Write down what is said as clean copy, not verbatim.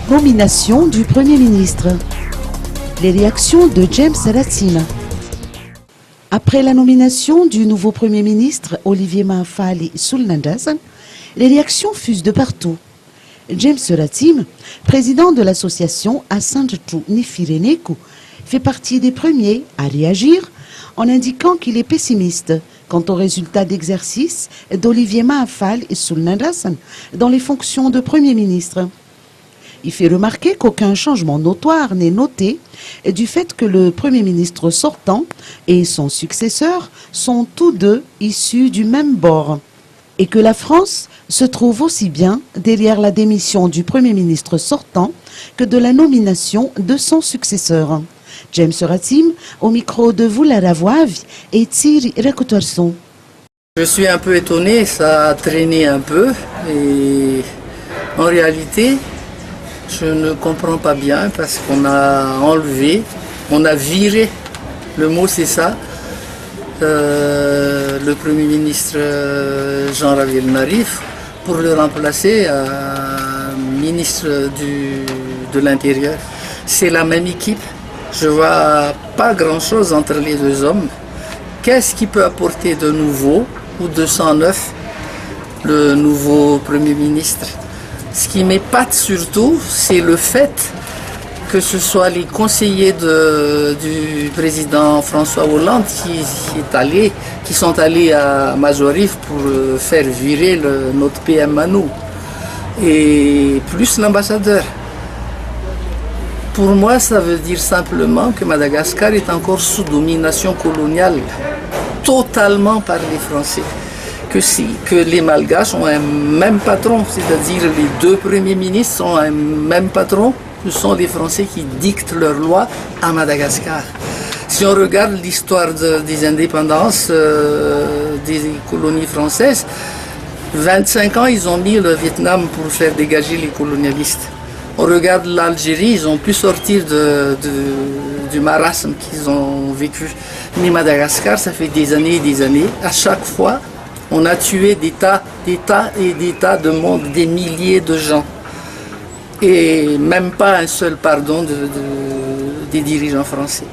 Nomination du Premier ministre. Les réactions de James Ratsima. Après la nomination du nouveau Premier ministre Olivier Mahafali Soulnandasan, les réactions fusent de partout. James Ratsima, président de l'association Assanjatu Nifireneku, fait partie des premiers à réagir en indiquant qu'il est pessimiste quant au résultat d'exercice d'Olivier Mahafali Soulnandasan dans les fonctions de Premier ministre. Il fait remarquer qu'aucun changement notoire n'est noté du fait que le Premier ministre sortant et son successeur sont tous deux issus du même bord et que la France se trouve aussi bien derrière la démission du Premier ministre sortant que de la nomination de son successeur. James Ratsima, au micro de Voulara Voavi et Thierry Recotorson. Je suis un peu étonné, ça a traîné un peu et en réalité, je ne comprends pas bien parce qu'on a enlevé, on a viré, le mot c'est ça, le Premier ministre Jean Raviel Narif pour le remplacer à ministre de l'Intérieur. C'est la même équipe, je vois pas grand chose entre les deux hommes. Qu'est-ce qui peut apporter de nouveau ou de 109 le nouveau Premier ministre? Ce qui m'épate surtout, c'est le fait que ce soit les conseillers du président François Hollande qui sont allés à Mazorif pour faire virer notre PM à nous, et plus l'ambassadeur. Pour moi, ça veut dire simplement que Madagascar est encore sous domination coloniale, totalement par les Français. Que les Malgaches ont un même patron, c'est-à-dire les deux premiers ministres ont un même patron, ce sont les Français qui dictent leurs lois à Madagascar. Si on regarde l'histoire des indépendances des colonies françaises, 25 ans ils ont mis le Vietnam pour faire dégager les colonialistes. On regarde l'Algérie, ils ont pu sortir du marasme qu'ils ont vécu. Mais Madagascar, ça fait des années et des années, à chaque fois, on a tué des tas de monde, des milliers de gens. Et même pas un seul pardon des dirigeants français.